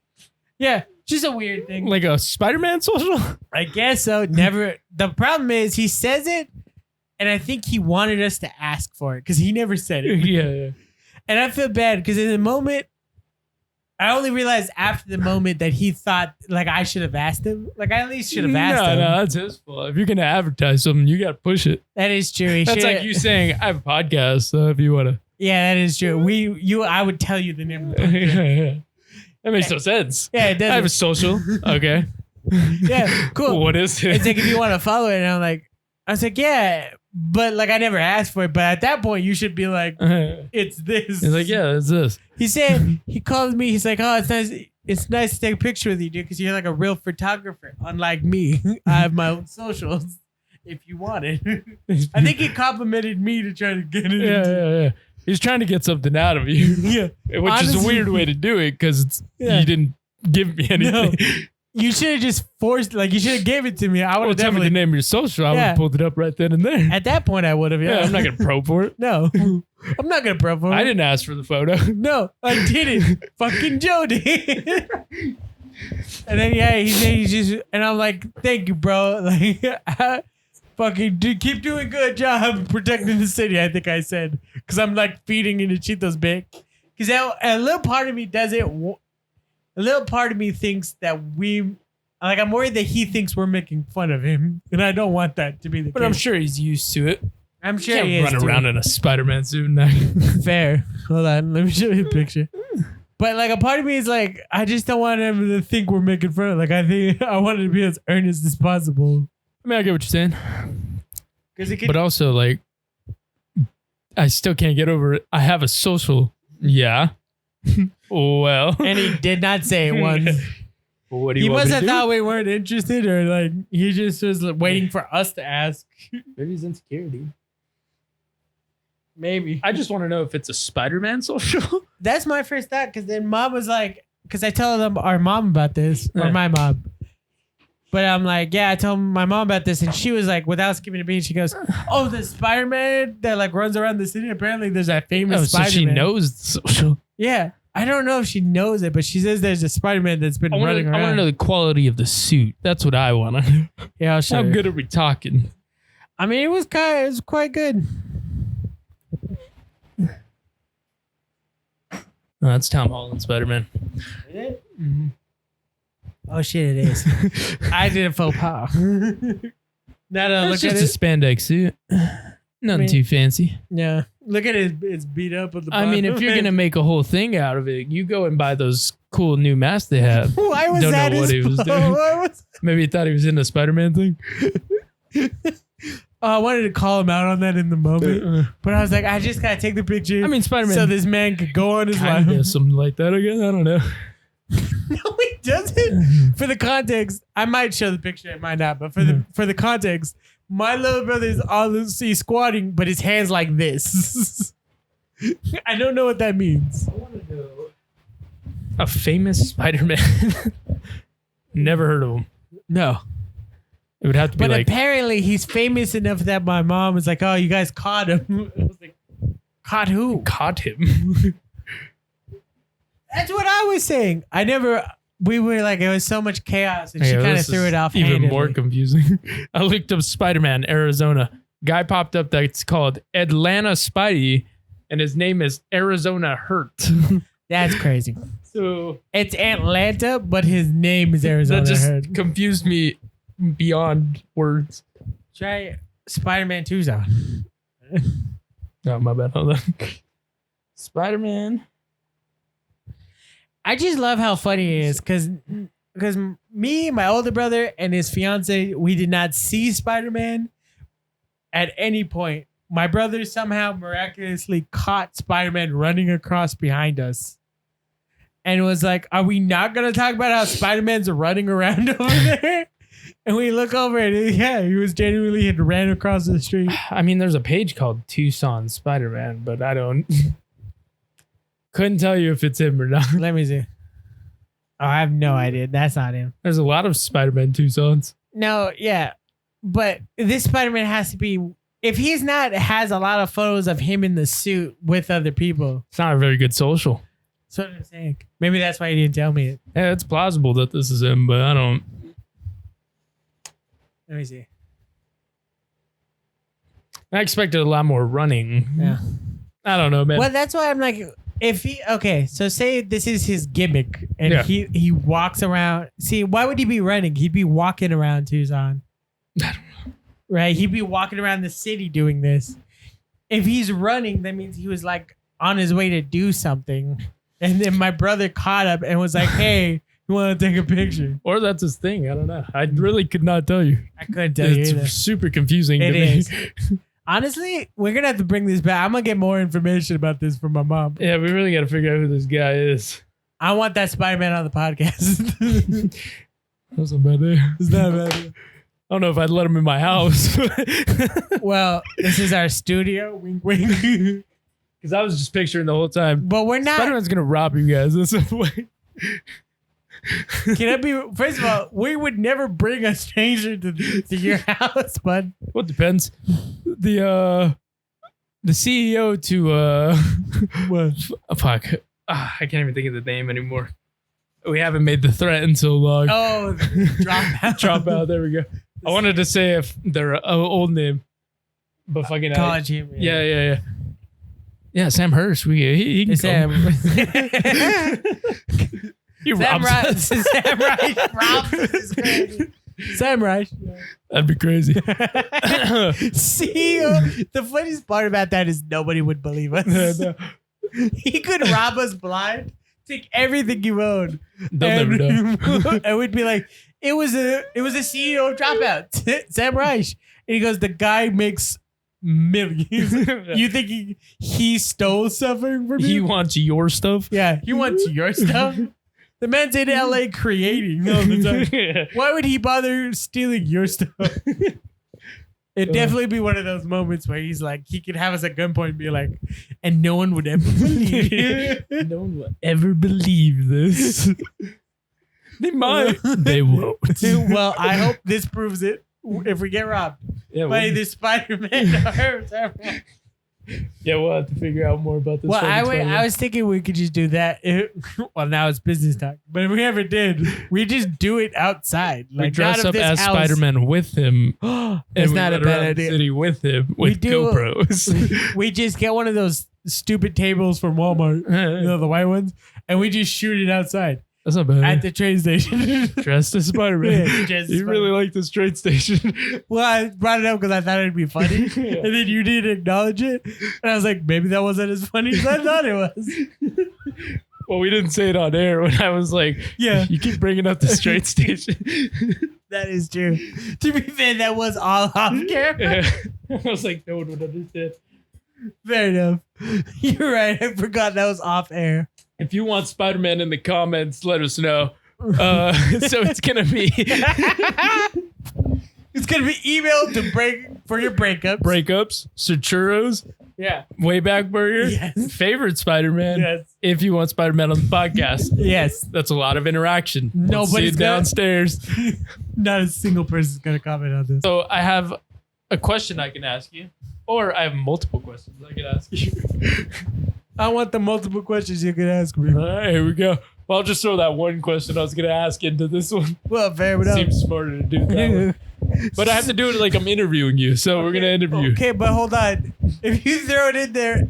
Yeah, just a weird thing. Like a Spider-Man social? I guess so. Never. The problem is he says it, and I think he wanted us to ask for it because he never said it. Yeah. And I feel bad because in the moment, I only realized after the moment that he thought like I should have asked him. Like I at least should have asked him. No, that's his fault. If you're gonna advertise something, you gotta push it. That is true. That's like you saying, I have a podcast, so if you wanna. Yeah, that is true. I would tell you the name of the podcast. Yeah. That makes no sense. Yeah, it does. I have a social. Okay. Yeah, cool. What is it? It's like if you want to follow it, and I was like, yeah, but like I never asked for it. But at that point, you should be like, it's this. He's like, yeah, it's this. He said, he called me. He's like, oh, it's nice. It's nice to take a picture with you, dude, because you're like a real photographer, unlike me. I have my own socials. If you want it, I think he complimented me to try to get it. Yeah. He's trying to get something out of you. Yeah, which is a weird way to do it because you didn't give me anything. No. You should have just forced, like, you should have gave it to me. I would have tell me the name of your social. I would have pulled it up right then and there. At that point, I would have. Yeah, I'm not going to probe for it. No, I'm not going to probe for it. I didn't ask for the photo. No, I didn't. Fucking Joe did. And then, yeah, he just, and I'm like, thank you, bro. Like, fucking keep doing a good job protecting the city, I think I said. Because I'm like feeding into Cheetos big. Because a little part of me doesn't. A little part of me thinks that I'm worried that he thinks we're making fun of him. And I don't want that to be the case. But I'm sure he's used to it. I'm sure he he is. Run around in a Spider-Man suit now. Fair. Hold on. Let me show you a picture. But like a part of me is like, I just don't want him to think we're making fun of. Like I want it to be as earnest as possible. I mean, I get what you're saying. But also, like, I still can't get over it. I have a social. Yeah. Well. And he did not say it once. What do you he want must me to have do? thought we weren't interested, or like he just was waiting for us to ask. Maybe he's insecurity. Maybe. I just want to know if it's a Spider-Man social. That's my first thought, because then mom was like, because I tell them our mom about this, or my mom. But I'm like, yeah, I told my mom about this, and she was like, without skipping a beat, she goes, oh, the Spider-Man that like runs around the city. Apparently, there's that famous Spider-Man. So she knows the social. Yeah. I don't know if she knows it, but she says there's a Spider-Man that's been running around. I want to know the quality of the suit. That's what I want to know. Yeah, I'll show you. How good are we talking? I mean, it was quite good. Oh, that's Tom Holland Spider-Man. Is it? Mm-hmm. Oh shit, it is. I did a faux pas. Now that I look It's at just it, a spandex suit. Nothing too fancy. yeah. Look at it; it's beat up at the I bottom. mean, if you're gonna make a whole thing out of it, you go and buy those cool new masks they have. Why was Don't that know what he was doing. Maybe he thought he was in the Spider-Man thing. I wanted to call him out on that in the moment, but I was like, I just gotta take the picture. I mean, Spider-Man. so this man could go on his life. Something like that again. I don't know. No, he doesn't. For the context, I might show the picture, I might not, but for the context, my little brother is honestly squatting, but his hands like this. I don't know what that means. I want to know a famous Spider-Man. Never heard of him. No. It would have to be But like. apparently he's famous enough that my mom was like, oh, you guys caught him. I was like, caught who? Caught him. That's what I was saying. We were like, it was so much chaos, and she kind of threw it off. Even more confusing. I looked up Spider-Man, Arizona. Guy popped up that's called Atlanta Spidey, and his name is Arizona Hurt. That's crazy. So It's Atlanta, but his name is Arizona. that just I heard. confused me beyond words. Try Spider-Man Tucson. Oh, my bad. Hold on. Spider-Man. I just love how funny it is because me, my older brother, and his fiance, we did not see Spider-Man at any point. My brother somehow miraculously caught Spider-Man running across behind us and was like, are we not going to talk about how Spider-Man's running around over there? And we look over and yeah, he was genuinely had ran across the street. I mean, there's a page called Tucson Spider-Man, but I couldn't tell you if it's him or not. Let me see. Oh, I have no idea. That's not him. There's a lot of Spider-Man Tucsons. No, yeah. But this Spider-Man has to be, if he's not, has a lot of photos of him in the suit with other people. It's not a very good social. That's what I'm saying. Maybe that's why he didn't tell me it. Yeah, it's plausible that this is him, but I don't. Let me see. I expected a lot more running. Yeah. I don't know, man. Well, that's why I'm like, if he, okay, so say this is his gimmick and Yeah. he walks around. See, why would he be running? He'd be walking around Tucson. I don't know. Right? He'd be walking around the city doing this. If he's running, that means he was like on his way to do something. And then my brother caught up and was like, hey, you want to take a picture? Or that's his thing. I don't know. I really could not tell you. I couldn't tell you It's either. super confusing It to me. is. Honestly, we're going to have to bring this back. I'm going to get more information about this from my mom. Yeah, we really got to figure out who this guy is. I want that Spider-Man on the podcast. That's not bad there. It's not bad. I don't know if I'd let him in my house. Well, this is our studio. Wink, wink. Because I was just picturing the whole time. But we're not. Spider-Man's going to rob you guys in some way. Can I be? First of all, we would never bring a stranger to your house, bud. Well, it depends. The CEO to What? fuck. I can't even think of the name anymore. We haven't made the threat in so long. Oh, drop out. Drop out. There we go. I wanted to say if they're old name, but fucking College him. Yeah. Yeah, Sam Hirsch. He can Sam. come. He Sam robs Reich. us. Sam Reich. Robs is crazy. Sam Reich. That'd be crazy. CEO. The funniest part about that is nobody would believe us. No. He could rob us blind, take everything you own. They'll never know. And we'd be like, it was a CEO of Dropout, Sam Reich. And he goes, the guy makes millions. You think he stole something from you? He wants your stuff. Yeah, he wants your stuff. The man's in LA creating all the time. Why would he bother stealing your stuff? It'd definitely be one of those moments where he's like, he could have us at gunpoint and be like, and no one would ever believe it. No one will ever believe this. They might. They won't. Well, I hope this proves it if we get robbed Yeah, by we'll, this Spider-Man. we'll have to figure out more about this. Well, fucking Spider-Man. I was thinking we could just do that. Well, now it's business talk. But if we ever did, we just do it outside. we Like, dress not up of this as house. Spider-Man with him. That's and we not a run bad around the idea. City with him with do- GoPros. We just get one of those stupid tables from Walmart, you know, the white ones, and we just shoot it outside That's not bad. at the train station. Dressed as Spider-Man. Yeah, dressed as You really like this train station. Well, I brought it up because I thought it'd be funny, Yeah. and then you didn't acknowledge it, and I was like, maybe that wasn't as funny as I thought it was. Well, we didn't say it on air when I was like, Yeah. you keep bringing up this train station. That is true. To be fair, that was all off camera. I was like, no one would understand. Fair enough. You're right. I forgot that was off air. If you want Spider-Man in the comments, let us know. So it's going to be It's gonna be emailed to for your breakups. breakups, churros, Yeah. Wayback Burger, Yes. favorite Spider-Man. Yes. If you want Spider-Man on the podcast. Yes. That's a lot of interaction. Nobody's Let's see it gonna- downstairs. Not a single person's gonna comment on this. So I have a question I can ask you, or I have multiple questions I can ask you. I want the multiple questions you could ask me. All right, here we go. Well, I'll just throw that one question I was going to ask into this one. Well, fair enough. Seems smarter to do it that way. But I have to do it like I'm interviewing you, so we're going to interview. Okay, but hold on. If you throw it in there,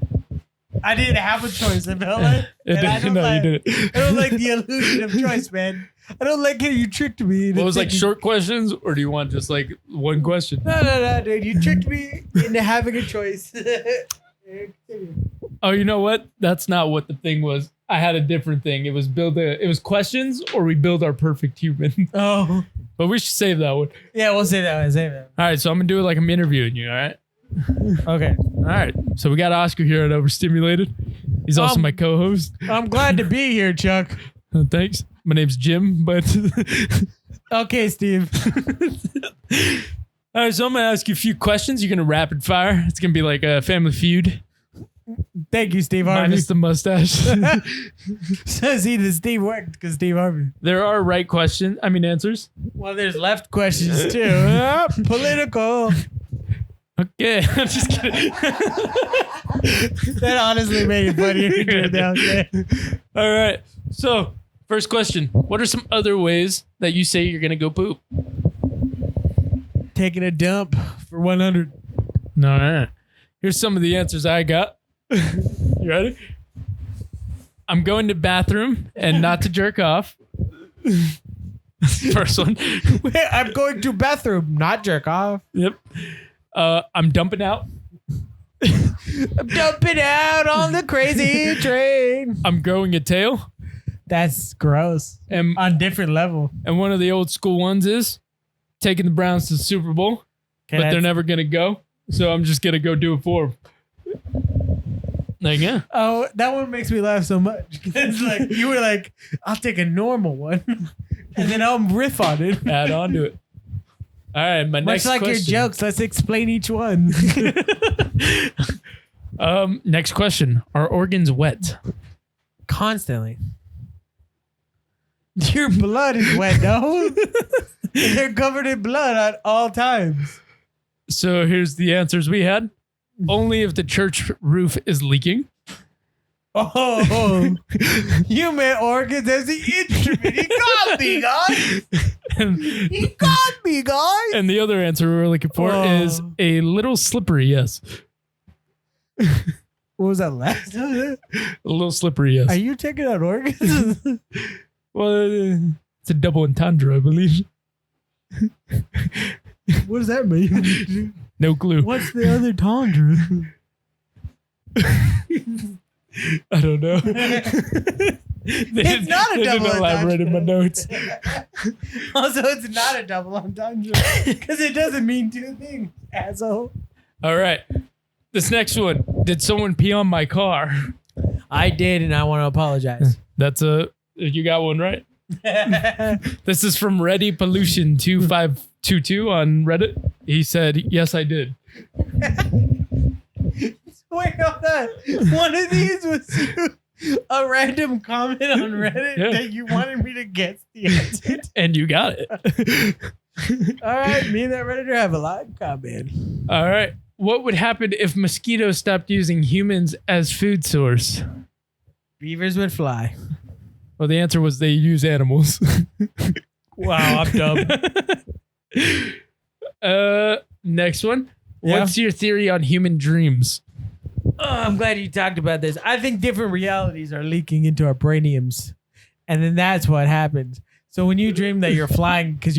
I didn't have a choice. I felt like. You didn't. I don't like the illusion of choice, man. I don't like how you tricked me. What was like short questions, or do you want just like one question? No, dude. You tricked me into having a choice. Oh, you know what? That's not what the thing was. I had a different thing. It was questions, or we build our perfect human. Oh. But we should save that one. Yeah, we'll save that one. Save that. All right, so I'm gonna do it like I'm interviewing you. All right. Okay. All right. So we got Oscar here at Overstimulated. He's also my co-host. I'm glad to be here, Chuck. Thanks. My name's Jim, but Okay, Steve. all right. So I'm gonna ask you a few questions. You're gonna rapid fire. It's gonna be like a Family Feud. Thank you, Steve Harvey. Minus the mustache. So see, the Steve worked because Steve Harvey. There are right answers. Well, there's left questions too. Political. Okay. I'm just kidding. That honestly made it funnier. All right. So, first question. What are some other ways that you say you're going to go poop? Taking a dump for 100. No. Here's some of the answers I got. You ready? I'm going to bathroom and not to jerk off. First one. Wait, I'm going to bathroom, not jerk off. Yep. I'm dumping out. I'm dumping out on the crazy train. I'm growing a tail. That's gross. And On different level. one of the old school ones is taking the Browns to the Super Bowl, but they're never going to go. So I'm just going to go do it for them. Like, yeah. Oh, that one makes me laugh so much. It's like, you were like, I'll take a normal one. And then I'll riff on it. Add on to it. All right, my next Much like question. your jokes, let's explain each one. Next question. Are organs wet? Constantly. Your blood is wet, no? They're covered in blood at all times. So here's the answers we had. Only if the church roof is leaking. Oh, you meant organs as the instrument. He got me, guys. He got me, guys. And the other answer we were looking for is a little slippery, yes. What was that last? A little slippery, yes. Are you taking out organs? Well, it's a double entendre, I believe. What does that mean? No clue. What's the other tundra? I don't know. It's not a double didn't elaborate in my notes. Also, it's not a double entendre because it doesn't mean two things, asshole. All right. This next one. Did someone pee on my car? I did, and I want to apologize. You got one right. This is from Ready Pollution 2522 on Reddit. He said, "Yes, I did." Wait, hold on. One of these was a random comment on Reddit that you wanted me to guess the answer to. And you got it. All right, me and that Redditor have a lot in common. All right. What would happen if mosquitoes stopped using humans as food source? Beavers would fly. Well, the answer was they use animals. Wow, I'm dumb. Next one. Yeah. What's your theory on human dreams? Oh, I'm glad you talked about this. I think different realities are leaking into our brainiums, and then that's what happens. So when you dream that you're flying because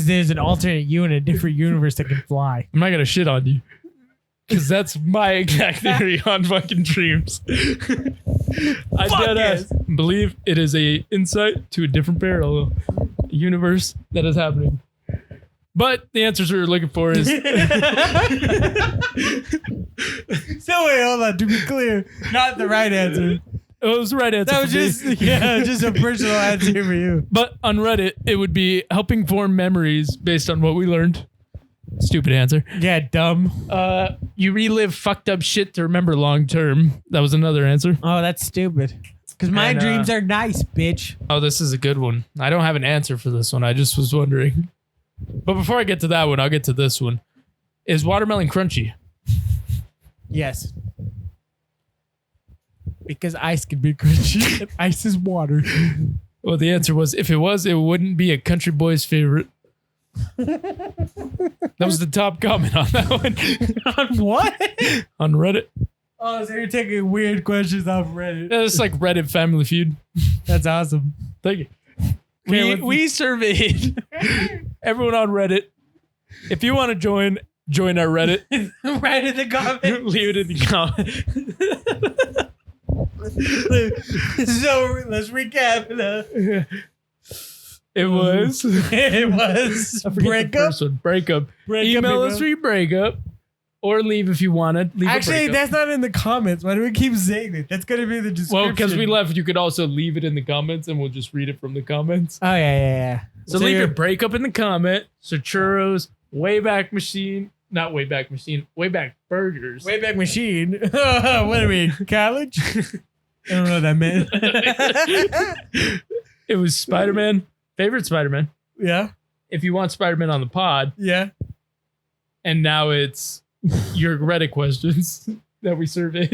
there's an alternate you in a different universe that can fly. I'm not gonna shit on you, because that's my exact theory on fucking dreams. I deadass believe it is a insight to a different parallel universe that is happening. But the answers we were looking for is So wait, hold on. To be clear, not the right answer. it was the right answer. That was for me. just a personal answer for you. But on Reddit, it would be helping form memories based on what we learned. Stupid answer. Yeah, dumb. You relive fucked up shit to remember long term. That was another answer. Oh, that's stupid. Because my dreams are nice, bitch. Oh, this is a good one. I don't have an answer for this one. I just was wondering. But before I get to that one, I'll get to this one. Is watermelon crunchy? Yes. Because ice can be crunchy and ice is water. Well, the answer was if it was, it wouldn't be a country boy's favorite. That was the top comment on that one. On what? On Reddit. Oh, so you're taking weird questions off Reddit. It's like Reddit Family Feud. That's awesome. Thank you. Okay, We surveyed everyone on Reddit. If you want to join our Reddit. Right in the comments. Leave it in the comments. So let's recap. It was. It was I forget the breakup. first one. Breakup. Breakup, Email email. us for your breakup. Or leave if you wanted. Leave Actually, a breakup. that's not in the comments. Why do we keep saying it? That's gonna be the description. Well, because we left, you could also leave it in the comments and we'll just read it from the comments. Oh yeah. So leave your breakup in the comment. So churros, Wayback Machine, not Wayback Machine, Wayback Burgers. Wayback Machine. What do we mean? College? I don't know what that meant. It was Spider-Man. Favorite Spider-Man. Yeah. If you want Spider-Man on the pod. Yeah. And now it's your Reddit questions that we surveyed.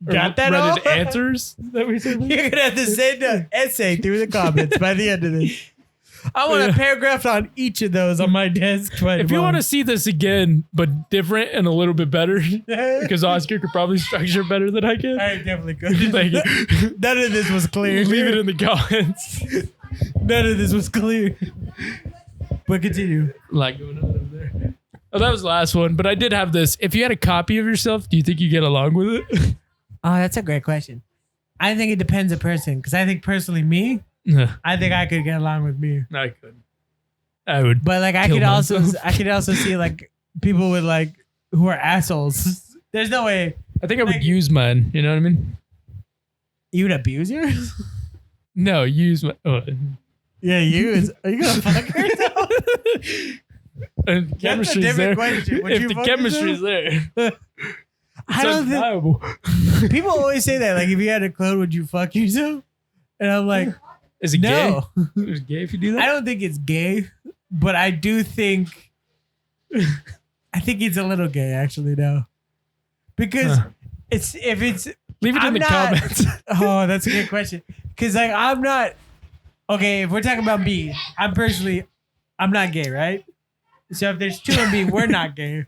Got that Reddit all? answers that we surveyed. You're gonna have to send an essay through the comments by the end of this. I want a paragraph on each of those on my desk. If you want to see this again, but different and a little bit better, because Oscar could probably structure better than I can. I definitely could. Thank you. None of this was clear. Leave it in the comments. None of this was clear. But continue. Like going on over there. Oh, that was the last one, but I did have this. If you had a copy of yourself, do you think you get along with it? Oh, that's a great question. I think it depends on person, because I think personally me, I think I could get along with me. I couldn't. I would. But like I Kill could myself. also see like people with like who are assholes. There's no way I think I would Like- use mine. You know what I mean? you would abuse yours. No, use my. Yeah, are you gonna fuck yourself? And That's a chemistry's different there. question. Would If you the fuck chemistry's there, I it's don't think undeniable. people always say that. Like, if you had a clone, would you fuck yourself? And I'm like, Is it no. gay? Is it gay if you do that? I don't think it's gay, but I do think it's a little gay actually now. Because Huh. if it's Leave it in I'm the not- comments. oh, that's a good question. Because like I'm not okay. If we're talking about me, I'm not gay, right? So if there's two of me, we're not gay.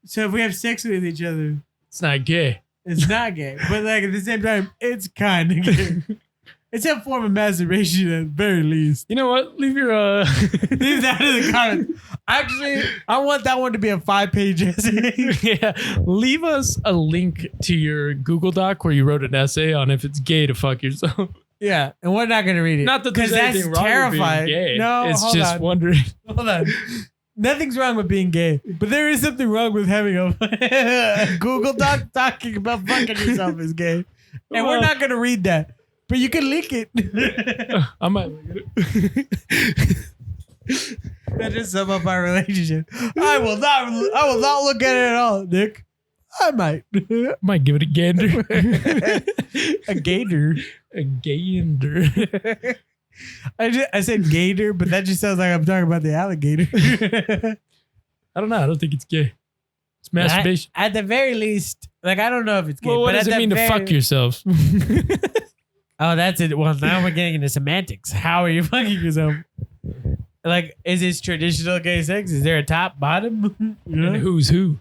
So if we have sex with each other, It's not gay. it's not gay. But like at the same time, it's kind of gay. It's a form of masturbation at the very least. You know what? Leave your Leave that in the comments. Actually, I want that one to be a 5-page essay. yeah. Leave us a link to your Google Doc where you wrote an essay on if it's gay to fuck yourself. Yeah, and we're not gonna read it. Not that there's that's anything wrong terrifying. with being gay. No, it's hold just on. wondering. Hold on. Nothing's wrong with being gay, but there is something wrong with having a Google Doc talking about fucking yourself is gay. And we're Well- not going to read that, but you can link it. I might look at it. That just sum up our relationship. I will not look at it at all, Nick. I might. Might give it a gander. A gator. A gander. I said gator, but that just sounds like I'm talking about the alligator. I don't know. I don't think it's gay. It's masturbation. At the very least, like I don't know if it's gay. Well, what but does at it the mean to very- fuck yourself? Oh, that's it. Well, now we're getting into semantics. How are you fucking yourself? Like, is this traditional gay sex? Is there a top, bottom? You know? And who's who?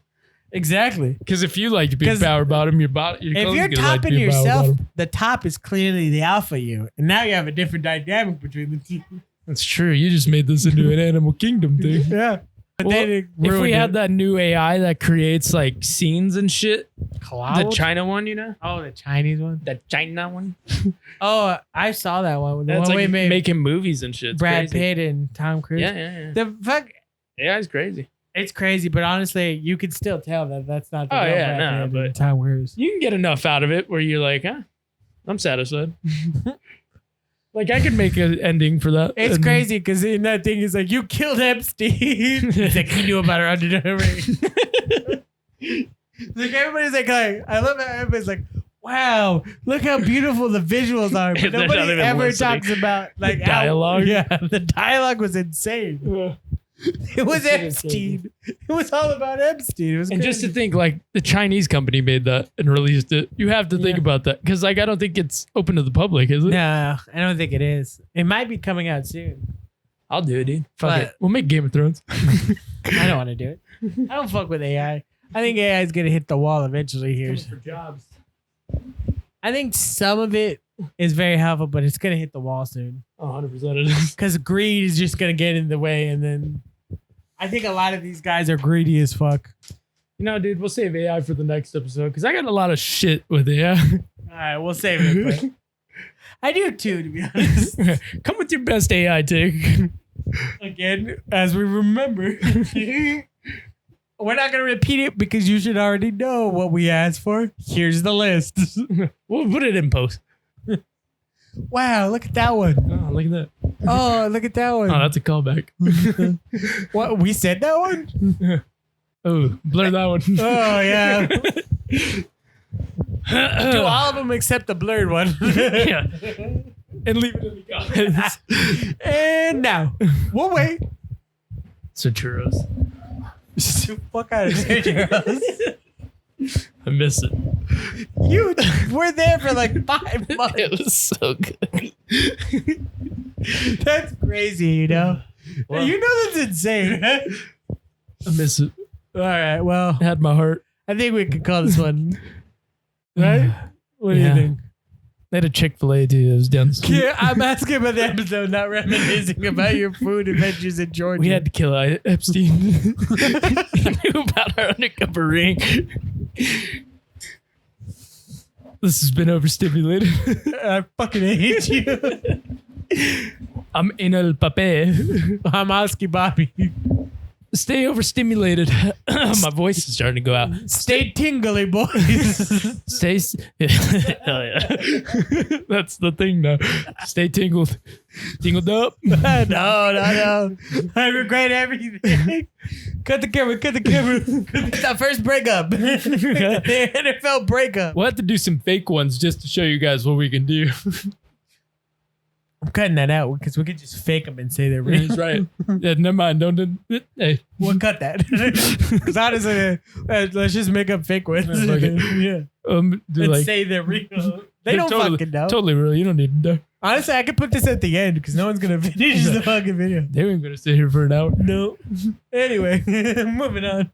Exactly. Because if you like to be 'Cause power bottom, your If you're gonna like to topping be a power yourself, bottom. the top is clearly the alpha you. And now you have a different dynamic between the two. That's true. You just made this into an animal kingdom thing. Yeah. But Well, then it if we ruined had it. that new AI that creates like scenes and shit, the Cloud? China one, you know, Oh, the Chinese one? the China one, Oh, I saw that one. The that's one we like made making movies and shit. It's Brad crazy. Pitt and Tom Cruise. Yeah. The fuck, AI's crazy. it's crazy, but honestly, you could still tell that that's not the Oh, real yeah, Brad no, Pitt and but- Tom Cruise. You can get enough out of it where you're like, huh, I'm satisfied. Like I could make an ending for that. It's And- crazy because in that thing, he's like, you killed Epstein. He's like, he knew about her underwear ring. Like, everybody's like, I love how everybody's like, wow, look how beautiful the visuals are. But They're not nobody even ever listening. talks about like The dialogue? Yeah, the dialogue was insane. It was It's Epstein. It was all about Epstein. It was And just to crazy. think, like the Chinese company made that and released it. You have to think Yeah. about that because, like, I don't think it's open to the public, is it? No, I don't think it is. It might be coming out soon. I'll do it, dude. Fuck But- it. We'll make Game of Thrones. I don't want to do it. I don't fuck with AI. I think AI is gonna hit the wall eventually here. For jobs. I think some of it is very helpful, but it's gonna hit the wall soon. 100% it is. Because greed is just gonna get in the way, and then I think a lot of these guys are greedy as fuck. You know, dude, we'll save AI for the next episode because I got a lot of shit with AI. All right, we'll save it. But I do too, to be honest. Come with your best AI take. Again, as we remember, we're not gonna repeat it because you should already know what we asked for. Here's the list. We'll put it in post. Wow, look at that one. Oh, look at that. Oh, look at that one. Oh, that's a callback. What, we said that one? Oh, blur that one. Oh, yeah. Do all of them except the blurred one. Yeah. And leave it in the comments. And now, we'll wait. So churros. Fuck out of here, Charles. I miss it. You were there for like 5 months. It was so good. That's crazy, you know? Wow. You know that's insane, right? I miss it. All right, well, It had my heart. I think we could call this one. Right? What do you think? They had a Chick-fil-A too. It was down the street. Yeah, I'm asking about the episode, not reminiscing about your food adventures in Georgia. We had to kill Epstein. He knew about our undercover ring. This has been Overstimulated. I fucking hate you. I'm Anal Pape. I'm Osckie Bobby. Stay overstimulated. My voice is starting to go out. Stay tingly, boys. Stay. Hell yeah. That's the thing now. Stay tingled. Tingled up. No. I regret everything. Cut the camera. It's our first breakup. The NFL breakup. We'll have to do some fake ones just to show you guys what we can do. I'm cutting that out because we could just fake them and say they're real. That's right. Yeah, never mind. Don't. Hey. We'll cut that. Because honestly, let's just make up fake ones. Yeah. Do And like, say they're real. They they're don't totally, fucking know. Totally real. You don't need to know. Honestly, I could put this at the end because no one's going to finish the fucking video. They weren't going to sit here for an hour. No. Anyway, moving on.